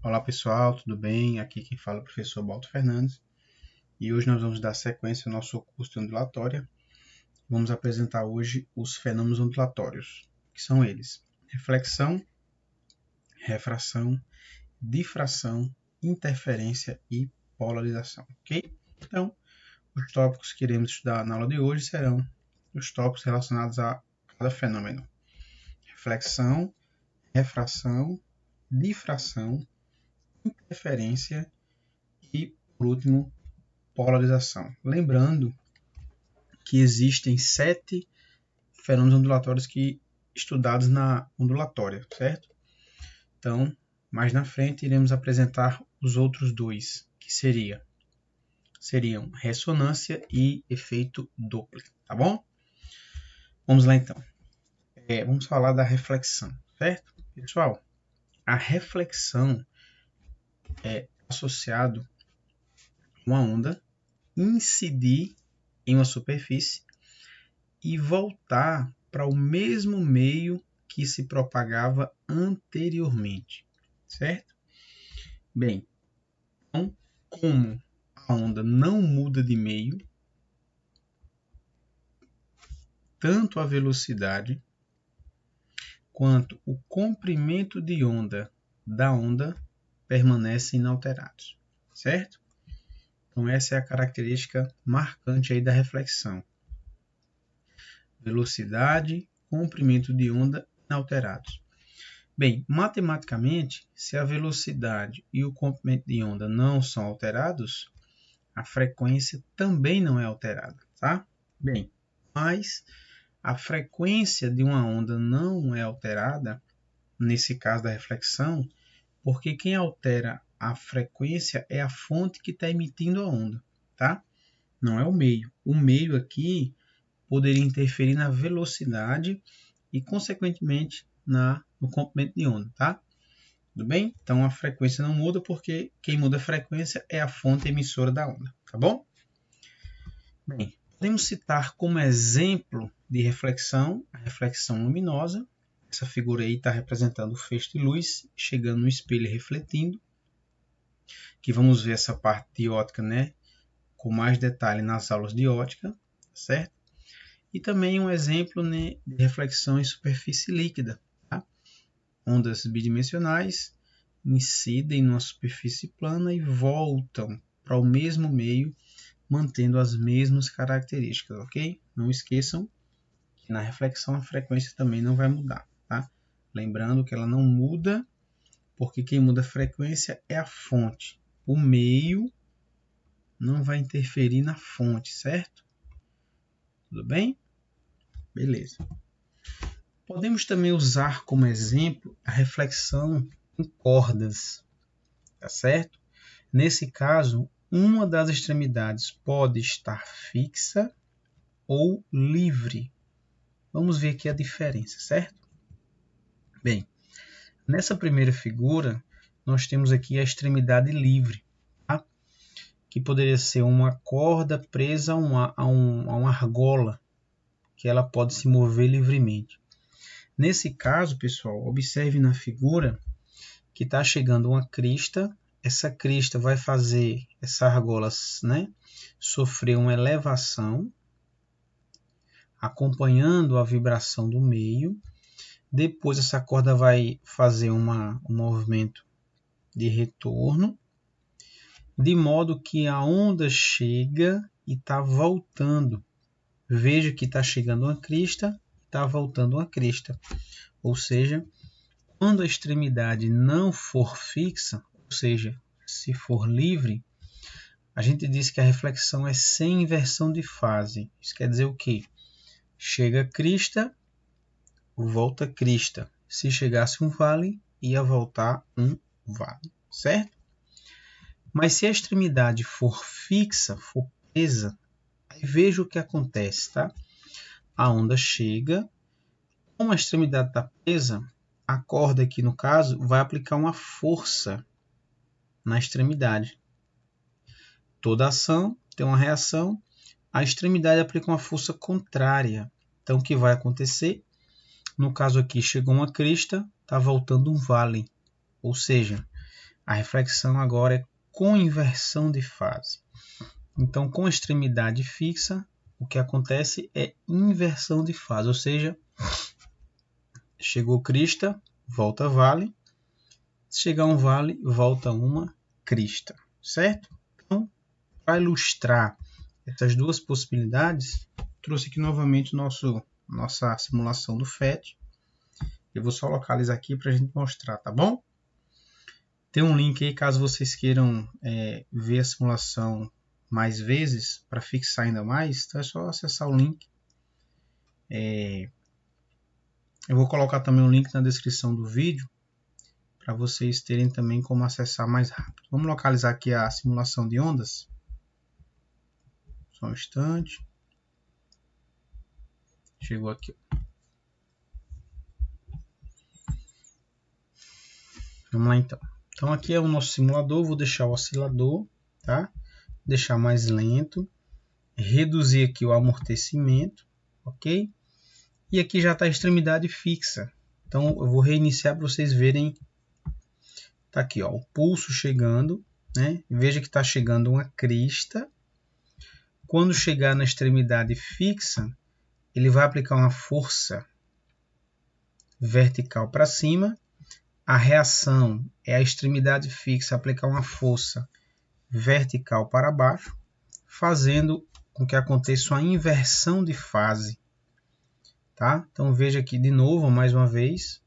Olá pessoal, tudo bem? Aqui quem fala é o professor Balto Fernandes e hoje nós vamos dar sequência ao nosso curso de ondulatória. Vamos apresentar hoje os fenômenos ondulatórios, que são eles: reflexão, refração, difração, interferência e polarização, ok? Então, os tópicos que iremos estudar na aula de hoje serão os tópicos relacionados a cada fenômeno: reflexão, refração, difração, interferência e, por último, polarização. Lembrando que existem 7 fenômenos ondulatórios estudados na ondulatória, certo? Então, mais na frente iremos apresentar os outros 2, que seriam ressonância e efeito Doppler, tá bom? Vamos lá então. Vamos falar da reflexão, certo? Pessoal, a reflexão é associado a uma onda incidir em uma superfície e voltar para o mesmo meio que se propagava anteriormente, certo? Bem, então, como a onda não muda de meio, tanto a velocidade quanto o comprimento de onda da onda permanecem inalterados, certo? Então essa é a característica marcante aí da reflexão. Velocidade, comprimento de onda inalterados. Bem, matematicamente, se a velocidade e o comprimento de onda não são alterados, a frequência também não é alterada, tá? Bem, mas a frequência de uma onda não é alterada, nesse caso da reflexão, porque quem altera a frequência é a fonte que está emitindo a onda, tá? Não é o meio. O meio aqui poderia interferir na velocidade e, consequentemente, no comprimento de onda, tá? Tudo bem? Então, a frequência não muda porque quem muda a frequência é a fonte emissora da onda, tá bom? Bem, podemos citar como exemplo de reflexão a reflexão luminosa. Essa figura aí está representando o feixe de luz chegando no espelho e refletindo. Que vamos ver essa parte de ótica, né, com mais detalhe nas aulas de ótica, certo? E também um exemplo, né, de reflexão em superfície líquida. Tá? Ondas bidimensionais incidem numa superfície plana e voltam para o mesmo meio, mantendo as mesmas características, ok? Não esqueçam que na reflexão a frequência também não vai mudar, tá? Lembrando que ela não muda, porque quem muda a frequência é a fonte. O meio não vai interferir na fonte, certo? Tudo bem? Beleza. Podemos também usar como exemplo a reflexão em cordas, tá certo? Nesse caso, uma das extremidades pode estar fixa ou livre. Vamos ver aqui a diferença, certo? Bem, nessa primeira figura, nós temos aqui a extremidade livre, tá? Que poderia ser uma corda presa a uma argola, que ela pode se mover livremente. Nesse caso, pessoal, observe na figura que está chegando uma crista. Essa crista vai fazer essa argola, né, sofrer uma elevação, acompanhando a vibração do meio. Depois essa corda vai fazer um movimento de retorno, de modo que a onda chega e está voltando. Veja que está chegando uma crista e está voltando uma crista. Ou seja, quando a extremidade não for fixa, ou seja, se for livre, a gente diz que a reflexão é sem inversão de fase. Isso quer dizer o quê? Chega a crista, volta a crista. Se chegasse um vale, ia voltar um vale, certo? Mas se a extremidade for fixa, for presa, aí veja o que acontece, tá? A onda chega, como a extremidade está presa, a corda aqui no caso vai aplicar uma força na extremidade. Toda ação tem uma reação, a extremidade aplica uma força contrária. Então o que vai acontecer? No caso aqui chegou uma crista, está voltando um vale. Ou seja, A reflexão agora é com inversão de fase. Então, com extremidade fixa, o que acontece é inversão de fase, ou seja, chegou crista, volta vale. Se chegar um vale, volta uma crista, certo? Então, para ilustrar essas duas possibilidades, trouxe aqui novamente nossa simulação do FET. Eu vou só localizar aqui para a gente mostrar, tá bom? Tem um link aí, caso vocês queiram ver a simulação mais vezes, para fixar ainda mais, então é só acessar o link. Eu vou colocar também um link na descrição do vídeo, para vocês terem também como acessar mais rápido. Vamos localizar aqui a simulação de ondas. Só um instante. Chegou aqui. Vamos lá então. Então aqui é o nosso simulador, vou deixar o oscilador, tá? Deixar mais lento, reduzir aqui o amortecimento, ok? E aqui já está a extremidade fixa. Então eu vou reiniciar para vocês verem. Tá aqui, ó, o pulso chegando, né? Veja que está chegando uma crista. Quando chegar na extremidade fixa, ele vai aplicar uma força vertical para cima. A reação é a extremidade fixa aplicar uma força vertical para baixo, fazendo com que aconteça uma inversão de fase. Tá? Então veja aqui de novo, mais uma vez.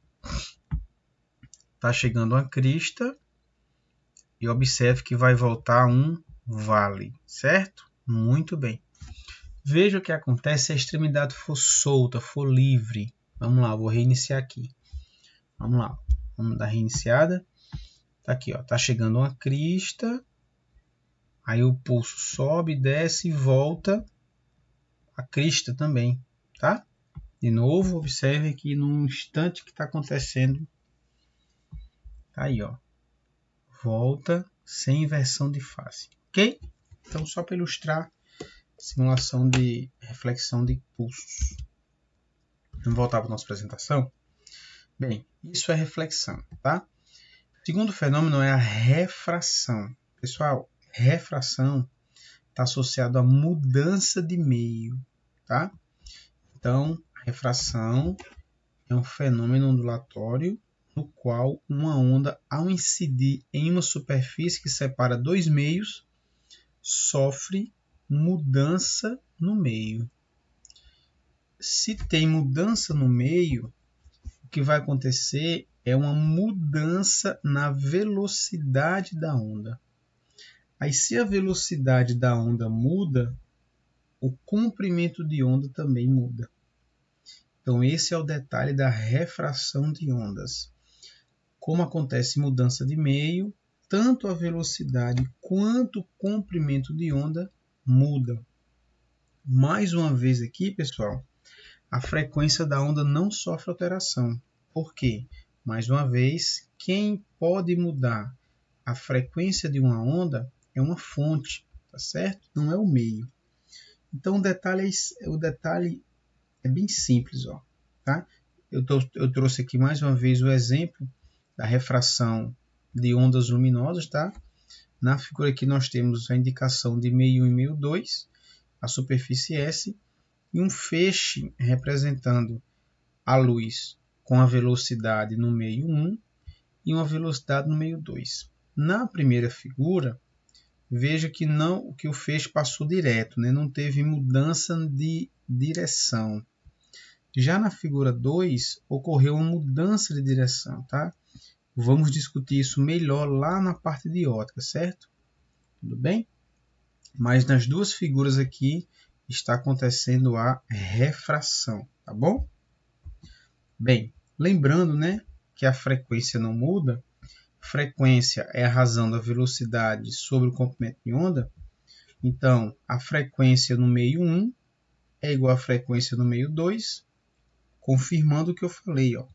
Está chegando uma crista e observe que vai voltar um vale, certo? Muito bem. Veja o que acontece se a extremidade for solta, for livre. Vamos lá, vou reiniciar aqui. Vamos lá, vamos dar reiniciada. Tá aqui, ó, tá chegando uma crista. Aí o pulso sobe, desce e volta a crista também, tá? De novo, observe aqui no instante que está acontecendo. Tá aí, ó. Volta sem inversão de fase, ok? Então, só para ilustrar, simulação de reflexão de pulsos. Vamos voltar para a nossa apresentação? Bem, isso é reflexão, tá? O segundo fenômeno é a refração. Pessoal, refração está associado à mudança de meio, tá? Então, a refração é um fenômeno ondulatório no qual uma onda, ao incidir em uma superfície que separa dois meios, sofre mudança no meio. Se tem mudança no meio, o que vai acontecer é uma mudança na velocidade da onda. Aí, se a velocidade da onda muda, o comprimento de onda também muda. Então, esse é o detalhe da refração de ondas. Como acontece mudança de meio, tanto a velocidade quanto o comprimento de onda muda. Mais uma vez aqui, pessoal, a frequência da onda não sofre alteração. Por quê? Mais uma vez, quem pode mudar a frequência de uma onda é uma fonte, tá certo? Não é o meio. Então, o detalhe é bem simples, ó, tá? Eu trouxe aqui mais uma vez o exemplo da refração de ondas luminosas, tá? Na figura aqui nós temos a indicação de meio 1 e meio 2, a superfície S, e um feixe representando a luz com a velocidade no meio 1 e uma velocidade no meio 2. Na primeira figura, veja que o feixe passou direto, né? Não teve mudança de direção. Já na figura 2, ocorreu uma mudança de direção, tá? Vamos discutir isso melhor lá na parte de ótica, certo? Tudo bem? Mas nas duas figuras aqui está acontecendo a refração, tá bom? Bem, lembrando, né, que a frequência não muda. Frequência é a razão da velocidade sobre o comprimento de onda. Então, a frequência no meio 1 é igual à frequência no meio 2, confirmando o que eu falei, ó.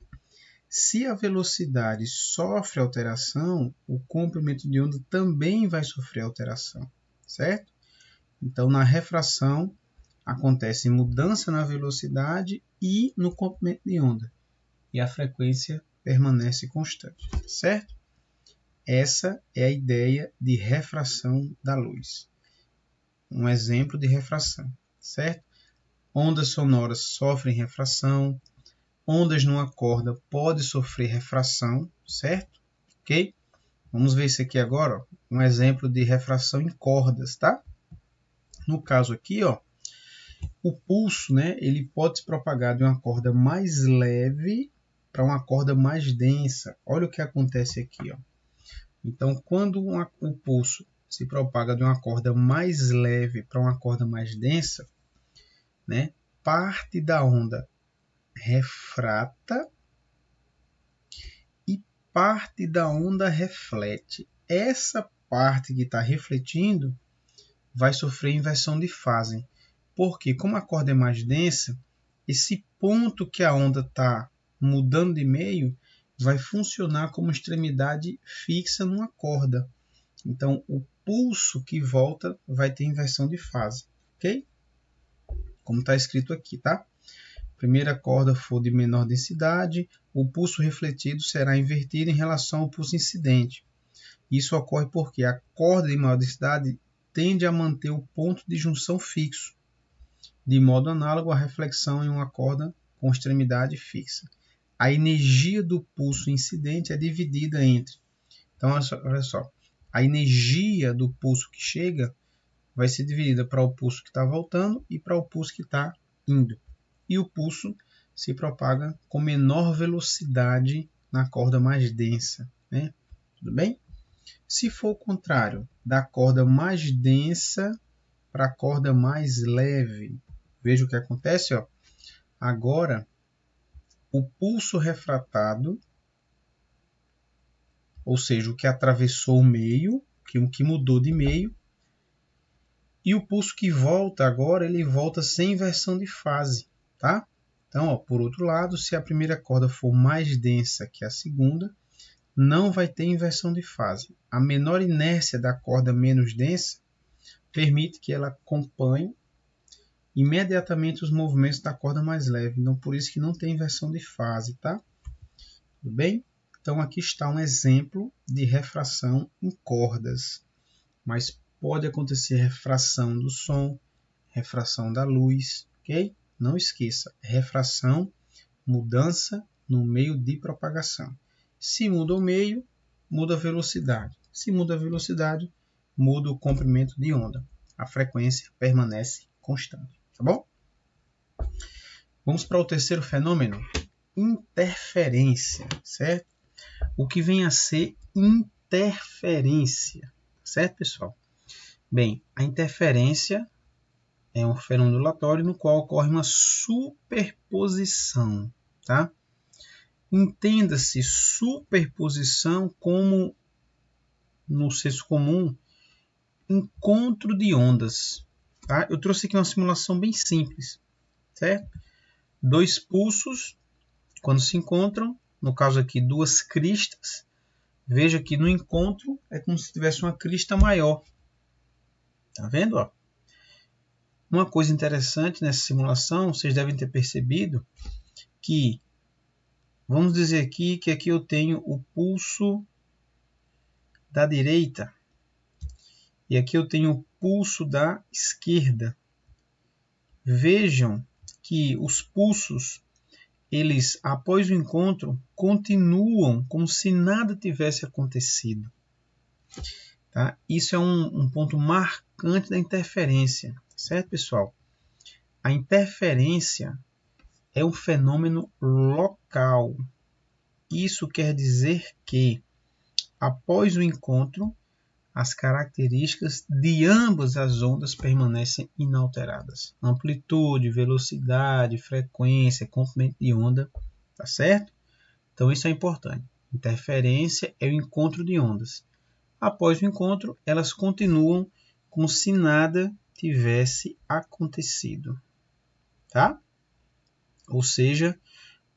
Se a velocidade sofre alteração, o comprimento de onda também vai sofrer alteração, certo? Então, na refração, acontece mudança na velocidade e no comprimento de onda, e a frequência permanece constante, certo? essa é a ideia de refração da luz. Um exemplo de refração, certo? Ondas sonoras sofrem refração, ondas numa corda podem sofrer refração, certo? Ok? Vamos ver isso aqui agora, ó, um exemplo de refração em cordas, tá? No caso aqui, ó, o pulso, né, ele pode se propagar de uma corda mais leve para uma corda mais densa. Olha o que acontece aqui, ó. Então, quando o pulso se propaga de uma corda mais leve para uma corda mais densa, né, parte da onda refrata e parte da onda reflete. Essa parte que está refletindo vai sofrer inversão de fase. Porque, como a corda é mais densa, esse ponto que a onda está mudando de meio vai funcionar como extremidade fixa numa corda. Então, o pulso que volta vai ter inversão de fase, ok? Como está escrito aqui, tá? Primeira corda for de menor densidade, o pulso refletido será invertido em relação ao pulso incidente. Isso ocorre porque a corda de maior densidade tende a manter o ponto de junção fixo, de modo análogo à reflexão em uma corda com extremidade fixa. A energia do pulso incidente é dividida entre... Então, olha só. A energia do pulso que chega vai ser dividida para o pulso que está voltando e para o pulso que está indo. E o pulso se propaga com menor velocidade na corda mais densa, né? Tudo bem? Se for o contrário, da corda mais densa para a corda mais leve, veja o que acontece, ó. Agora, o pulso refratado, ou seja, o que atravessou o meio, o que mudou de meio, e o pulso que volta agora, ele volta sem inversão de fase, tá? Então, ó, por outro lado, se a primeira corda for mais densa que a segunda, não vai ter inversão de fase. A menor inércia da corda menos densa permite que ela acompanhe imediatamente os movimentos da corda mais leve. Então, por isso que não tem inversão de fase, tá? Tudo bem? Então, aqui está um exemplo de refração em cordas. Mas pode acontecer refração do som, refração da luz, ok? Não esqueça, refração, mudança no meio de propagação. Se muda o meio, muda a velocidade. Se muda a velocidade, muda o comprimento de onda. A frequência permanece constante, tá bom? Vamos para o terceiro fenômeno, interferência, certo? O que vem a ser interferência, certo, pessoal? Bem, a interferência é um fenômeno ondulatório no qual ocorre uma superposição, tá? Entenda-se superposição como, no senso comum, encontro de ondas, tá? Eu trouxe aqui uma simulação bem simples, certo? Dois pulsos, quando se encontram, no caso aqui duas cristas, veja que no encontro é como se tivesse uma crista maior. Tá vendo? Ó? Uma coisa interessante nessa simulação, vocês devem ter percebido que, vamos dizer aqui que aqui eu tenho o pulso da direita e aqui eu tenho o pulso da esquerda. Vejam que os pulsos, eles, após o encontro, continuam como se nada tivesse acontecido. Tá? Isso é um ponto marcante da interferência, certo, pessoal? A interferência é um fenômeno local. Isso quer dizer que, após o encontro, as características de ambas as ondas permanecem inalteradas. Amplitude, velocidade, frequência, comprimento de onda, tá certo? Então isso é importante. Interferência é o encontro de ondas. Após o encontro, elas continuam como se nada tivesse acontecido, tá? Ou seja,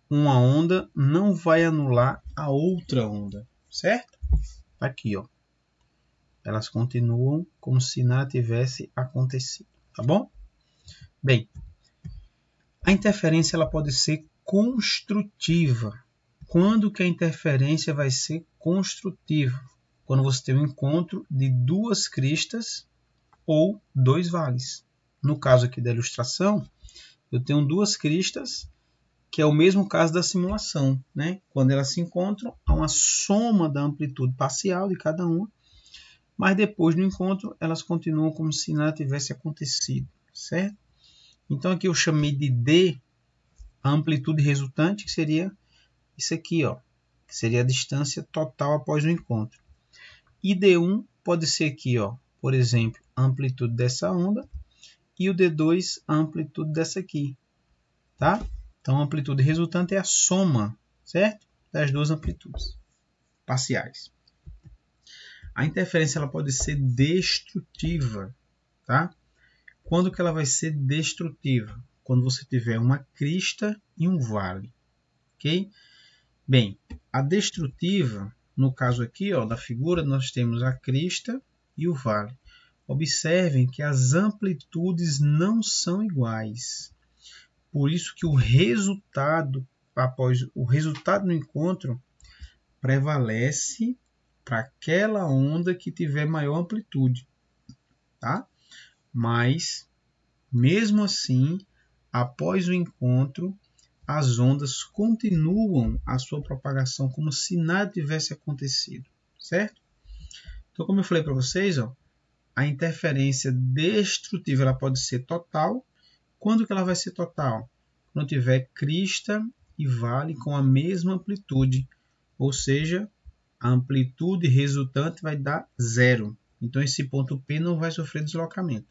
uma onda não vai anular a outra onda, certo? Aqui, ó. Elas continuam como se nada tivesse acontecido, tá bom? Bem, a interferência ela pode ser construtiva. Quando que a interferência vai ser construtiva? quando você tem um encontro de duas cristas ou dois vales. No caso aqui da ilustração, eu tenho duas cristas, que é o mesmo caso da simulação, né? Quando elas se encontram, há uma soma da amplitude parcial de cada uma, mas depois do encontro, elas continuam como se nada tivesse acontecido, certo? Então aqui eu chamei de D a amplitude resultante, que seria isso aqui, ó, que seria a distância total após o encontro. E D1 pode ser aqui, ó, por exemplo, a amplitude dessa onda, e o D2 a amplitude dessa aqui, tá? Então a amplitude resultante é a soma, certo? Das duas amplitudes parciais. A interferência ela pode ser destrutiva, tá? Quando que ela vai ser destrutiva? Quando você tiver uma crista e um vale, ok? Bem, a destrutiva, no caso aqui, ó, da figura, nós temos a crista e o vale. Observem que as amplitudes não são iguais. Por isso que o resultado, após o resultado no encontro, prevalece para aquela onda que tiver maior amplitude, tá? Mas, mesmo assim, após o encontro, as ondas continuam a sua propagação como se nada tivesse acontecido, certo? Então, como eu falei para vocês, ó, a interferência destrutiva ela pode ser total. Quando que ela vai ser total? Quando tiver crista e vale com a mesma amplitude, ou seja, a amplitude resultante vai dar zero. Então, esse ponto P não vai sofrer deslocamento.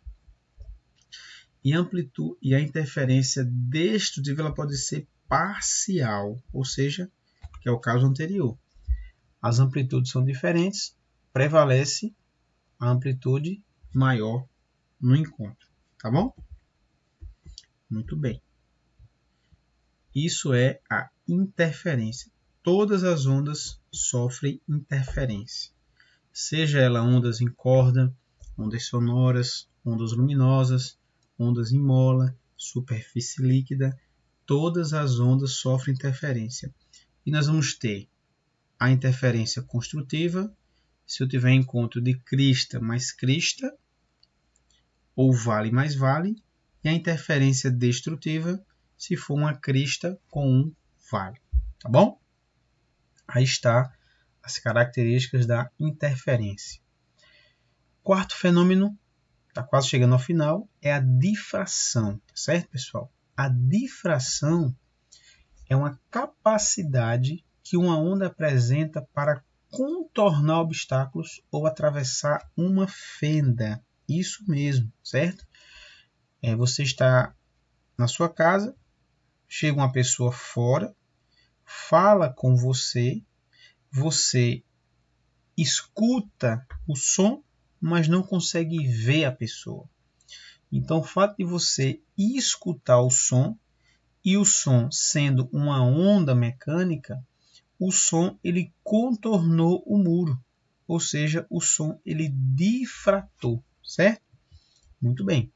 E a interferência destrutiva ela pode ser parcial, ou seja, que é o caso anterior. As amplitudes são diferentes, prevalece a amplitude maior no encontro, tá bom? Muito bem. Isso é a interferência. Todas as ondas sofrem interferência. Seja ela ondas em corda, ondas sonoras, ondas luminosas, ondas em mola, superfície líquida, todas as ondas sofrem interferência. E nós vamos ter a interferência construtiva, se eu tiver encontro de crista mais crista, ou vale mais vale, e a interferência destrutiva, se for uma crista com um vale. Tá bom? Aí está as características da interferência. Quarto fenômeno, está quase chegando ao final, é a difração, certo, pessoal? A difração é uma capacidade que uma onda apresenta para contornar obstáculos ou atravessar uma fenda. Isso mesmo, certo? Você está na sua casa, chega uma pessoa fora, fala com você, você escuta o som, mas não consegue ver a pessoa. Então, o fato de você escutar o som, e o som sendo uma onda mecânica, o som ele contornou o muro, ou seja, o som ele difratou, certo? Muito bem.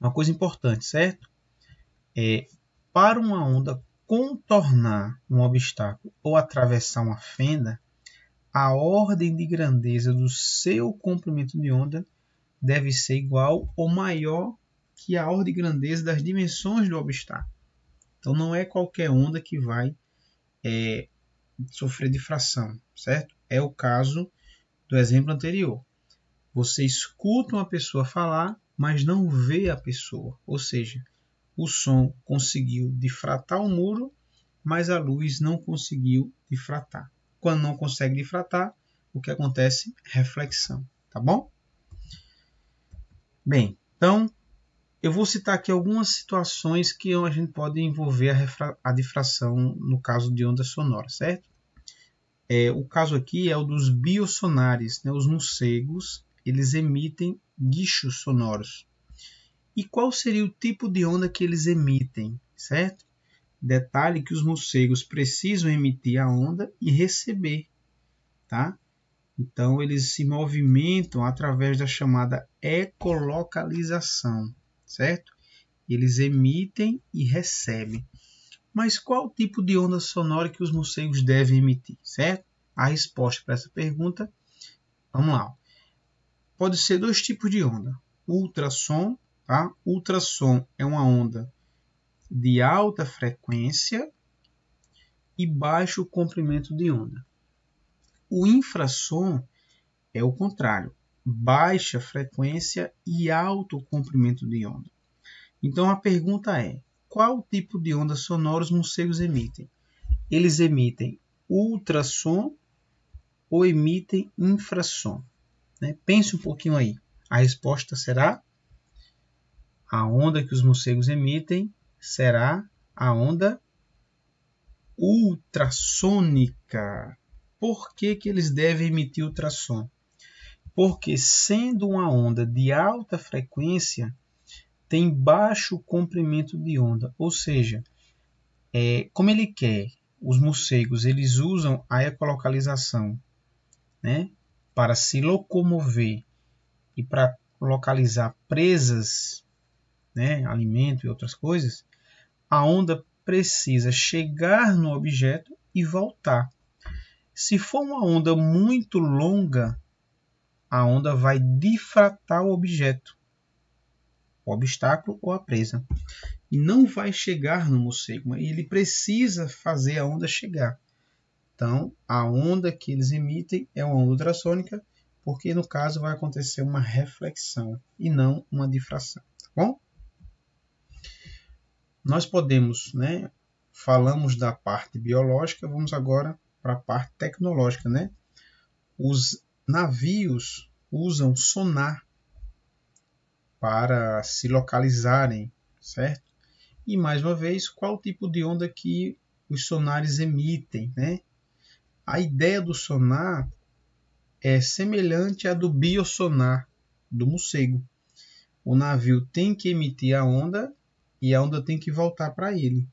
Uma coisa importante, certo? Para uma onda contornar um obstáculo ou atravessar uma fenda, a ordem de grandeza do seu comprimento de onda deve ser igual ou maior que a ordem de grandeza das dimensões do obstáculo. Então, não é qualquer onda que vai sofrer difração, certo? É o caso do exemplo anterior. Você escuta uma pessoa falar, mas não vê a pessoa. Ou seja, o som conseguiu difratar o muro, mas a luz não conseguiu difratar. Quando não consegue difratar, o que acontece? Reflexão, tá bom? Bem, então eu vou citar aqui algumas situações que a gente pode envolver a difração no caso de ondas sonoras, certo? O caso aqui é o dos biosonares, né? Os morcegos, eles emitem guichos sonoros. E qual seria o tipo de onda que eles emitem, certo? Detalhe que os morcegos precisam emitir a onda e receber, tá? Então, eles se movimentam através da chamada ecolocalização, certo? Eles emitem e recebem. Mas qual o tipo de onda sonora que os morcegos devem emitir, certo? a resposta para essa pergunta, vamos lá. Pode ser dois tipos de onda. Ultrassom, tá? Ultrassom é uma onda de alta frequência e baixo comprimento de onda. O infrassom é o contrário, baixa frequência e alto comprimento de onda. Então a pergunta é, qual tipo de onda sonora os morcegos emitem? Eles emitem ultrassom ou emitem infrassom? Pense um pouquinho aí. A resposta será: a onda que os morcegos emitem será a onda ultrassônica. Por que eles devem emitir ultrassom? Porque, sendo uma onda de alta frequência, tem baixo comprimento de onda. Ou seja, como ele quer, os morcegos eles usam a ecolocalização, né, para se locomover e para localizar presas, né, alimento e outras coisas, a onda precisa chegar no objeto e voltar. Se for uma onda muito longa, a onda vai difratar o objeto, o obstáculo ou a presa, e não vai chegar no morcego. Ele precisa fazer a onda chegar. Então, a onda que eles emitem é uma onda ultrassônica, porque no caso vai acontecer uma reflexão e não uma difração, tá bom? Nós podemos, né, falamos da parte biológica, vamos agora para a parte tecnológica, né? Os navios usam sonar para se localizarem, certo? E mais uma vez, qual o tipo de onda que os sonares emitem, né? A ideia do sonar é semelhante à do biosonar do morcego. O navio tem que emitir a onda e a onda tem que voltar para ele.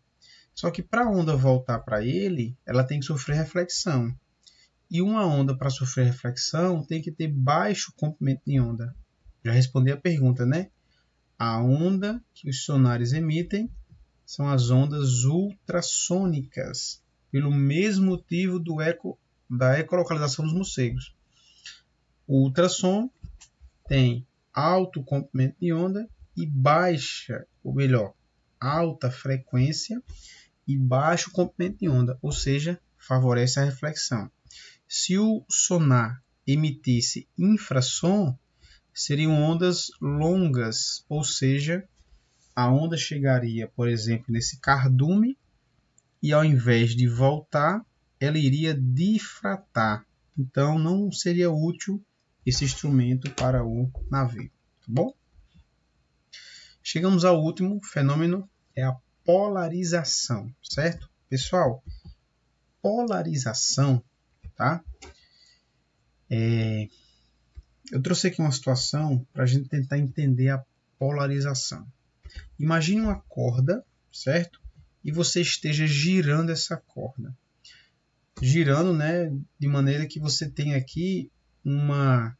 Só que para a onda voltar para ele, ela tem que sofrer reflexão. E uma onda, para sofrer reflexão, tem que ter baixo comprimento de onda. Já respondi a pergunta, né? A onda que os sonares emitem são as ondas ultrassônicas, pelo mesmo motivo da ecolocalização dos morcegos. O ultrassom tem alto comprimento de onda e baixa, ou melhor, alta frequência e baixo comprimento de onda, ou seja, favorece a reflexão. Se o sonar emitisse infrassom, seriam ondas longas, ou seja, a onda chegaria, por exemplo, nesse cardume e ao invés de voltar, ela iria difratar. Então não seria útil esse instrumento para o navio, tá bom? Chegamos ao último fenômeno, é a polarização, certo? Pessoal, polarização, tá? Eu trouxe aqui uma situação para a gente tentar entender a polarização. Imagine uma corda, certo? E você esteja girando essa corda. Girando, né, de maneira que você tem aqui uma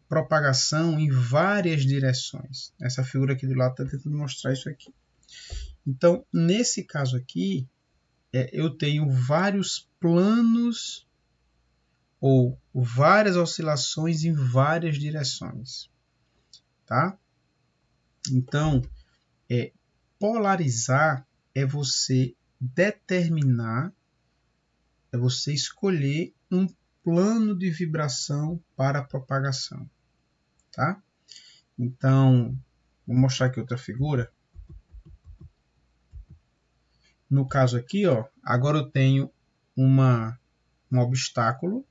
propagação em várias direções. Essa figura aqui do lado está tentando mostrar isso aqui. Então, nesse caso aqui, eu tenho vários planos ou várias oscilações em várias direções, tá? Então, polarizar é você determinar, é você escolher um plano de vibração para a propagação, tá? Então, vou mostrar aqui outra figura. No caso aqui, ó, agora eu tenho um obstáculo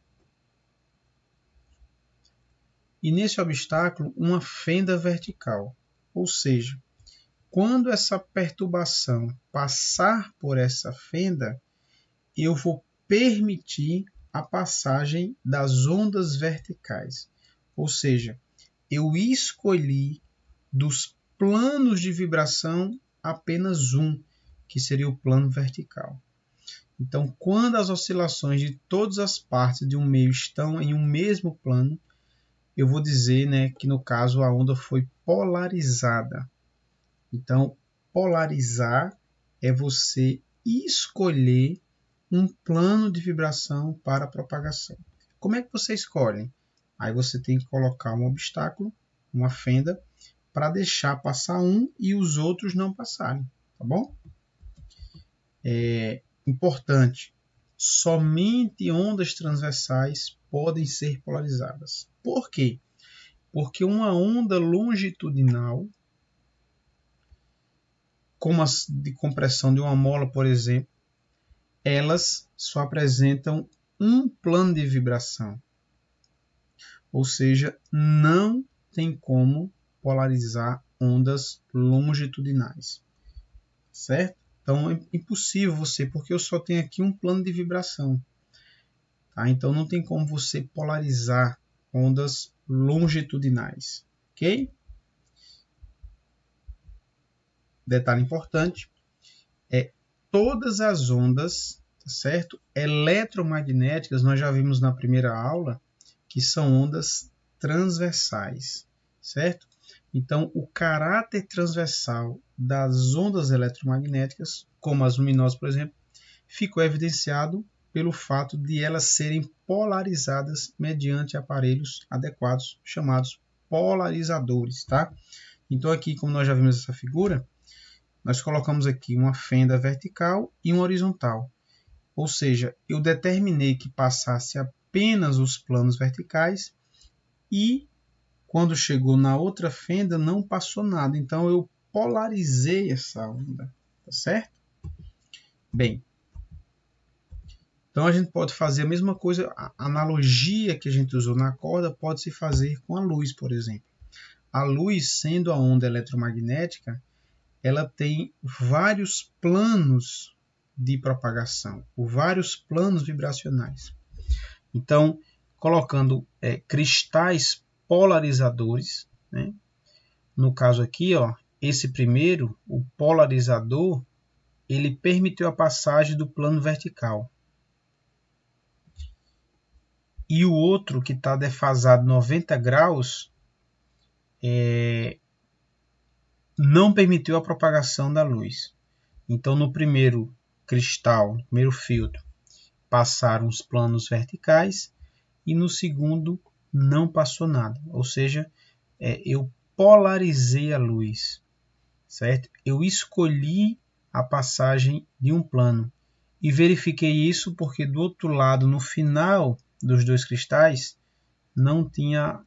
e nesse obstáculo uma fenda vertical, ou seja, quando essa perturbação passar por essa fenda, eu vou permitir a passagem das ondas verticais. Ou seja, eu escolhi dos planos de vibração apenas um, que seria o plano vertical. Então, quando as oscilações de todas as partes de um meio estão em um mesmo plano, eu vou dizer, né, que no caso a onda foi polarizada. Então, polarizar é você escolher um plano de vibração para propagação. Como é que você escolhe? Aí você tem que colocar um obstáculo, uma fenda, para deixar passar um e os outros não passarem, tá bom? Importante, somente ondas transversais podem ser polarizadas. Por quê? Porque uma onda longitudinal, como as de compressão de uma mola, por exemplo, elas só apresentam um plano de vibração. Ou seja, não tem como polarizar ondas longitudinais. Certo? Então é impossível você, porque eu só tenho aqui um plano de vibração. Tá? Então não tem como você polarizar ondas longitudinais. Ok? Detalhe importante, todas as ondas, tá certo? Eletromagnéticas, nós já vimos na primeira aula, que são ondas transversais, certo? Então, o caráter transversal das ondas eletromagnéticas, como as luminosas, por exemplo, ficou evidenciado pelo fato de elas serem polarizadas mediante aparelhos adequados, chamados polarizadores, tá? Então, aqui, como nós já vimos essa figura, nós colocamos aqui uma fenda vertical e uma horizontal. Ou seja, eu determinei que passasse apenas os planos verticais e quando chegou na outra fenda não passou nada. Então eu polarizei essa onda, tá certo? Bem, então a gente pode fazer a mesma coisa, a analogia que a gente usou na corda pode se fazer com a luz, por exemplo. A luz, sendo a onda eletromagnética, ela tem vários planos de propagação, vários planos vibracionais. Então, colocando cristais polarizadores, né? No caso aqui, ó, esse primeiro, o polarizador, ele permitiu a passagem do plano vertical. E o outro, que está defasado 90 graus, não permitiu a propagação da luz. Então, no primeiro cristal, no primeiro filtro, passaram os planos verticais e no segundo não passou nada. Ou seja, eu polarizei a luz, certo? Eu escolhi a passagem de um plano e verifiquei isso porque do outro lado, no final dos dois cristais, não tinha,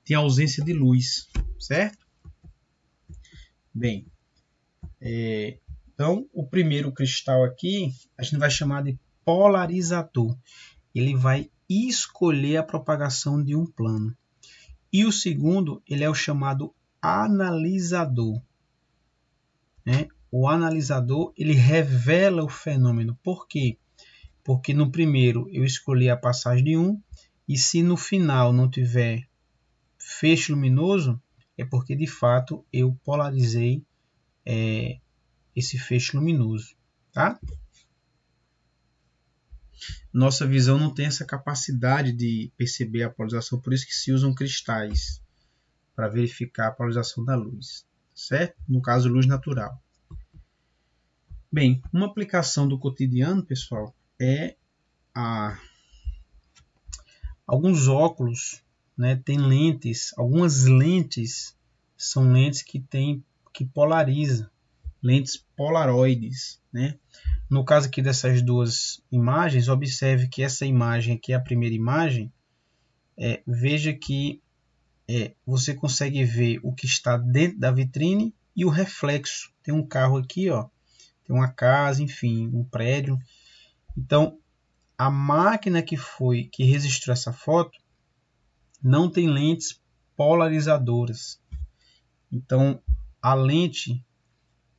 tinha ausência de luz, certo? Bem, então o primeiro cristal aqui a gente vai chamar de polarizador. Ele vai escolher a propagação de um plano. E o segundo, ele é o chamado analisador. Né? O analisador, ele revela o fenômeno. Por quê? Porque no primeiro eu escolhi a passagem de um, e se no final não tiver feixe luminoso, é porque de fato eu polarizei esse feixe luminoso. Tá? Nossa visão não tem essa capacidade de perceber a polarização, por isso que se usam cristais para verificar a polarização da luz, certo? No caso, luz natural. Bem, uma aplicação do cotidiano, pessoal, é alguns óculos, né, tem lentes, algumas lentes são lentes que polariza, lentes polaroides, né? No caso aqui dessas duas imagens, observe que essa imagem aqui é a primeira imagem, veja que você consegue ver o que está dentro da vitrine e o reflexo. Tem um carro aqui, ó, tem uma casa, enfim, um prédio. Então, a máquina que registrou essa foto não tem lentes polarizadoras. Então, a lente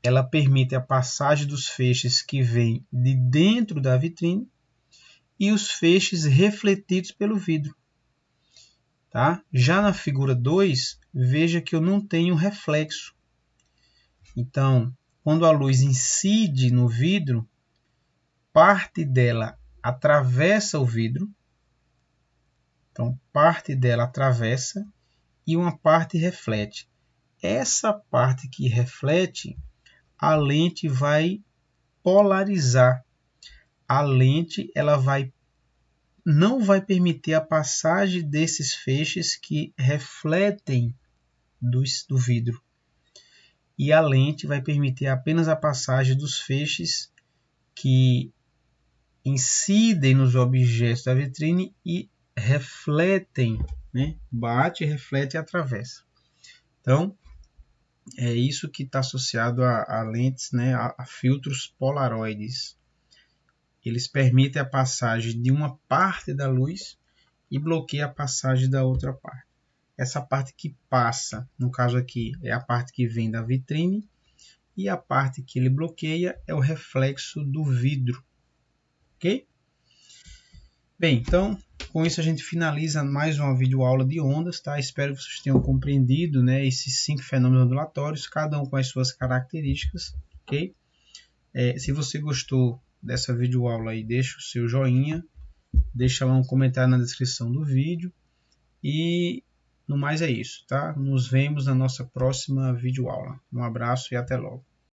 ela permite a passagem dos feixes que vêm de dentro da vitrine e os feixes refletidos pelo vidro. Tá? Já na figura 2, veja que eu não tenho reflexo. Então, quando a luz incide no vidro, parte dela atravessa o vidro. Então, parte dela atravessa e uma parte reflete. Essa parte que reflete, a lente vai polarizar a lente ela não vai permitir a passagem desses feixes que refletem do vidro. E a lente vai permitir apenas a passagem dos feixes que incidem nos objetos da vitrine e refletem, né? Bate, reflete e atravessa. Então, é isso que está associado a lentes, né? A filtros polaroides. Eles permitem a passagem de uma parte da luz e bloqueiam a passagem da outra parte. Essa parte que passa, no caso aqui, é a parte que vem da vitrine, e a parte que ele bloqueia é o reflexo do vidro. Ok? Bem, então, com isso a gente finaliza mais uma videoaula de ondas, tá? Espero que vocês tenham compreendido, né, esses 5 fenômenos ondulatórios, cada um com as suas características, ok? Se você gostou dessa videoaula aí, deixa o seu joinha, deixa lá um comentário na descrição do vídeo e no mais é isso, tá? Nos vemos na nossa próxima videoaula. Um abraço e até logo.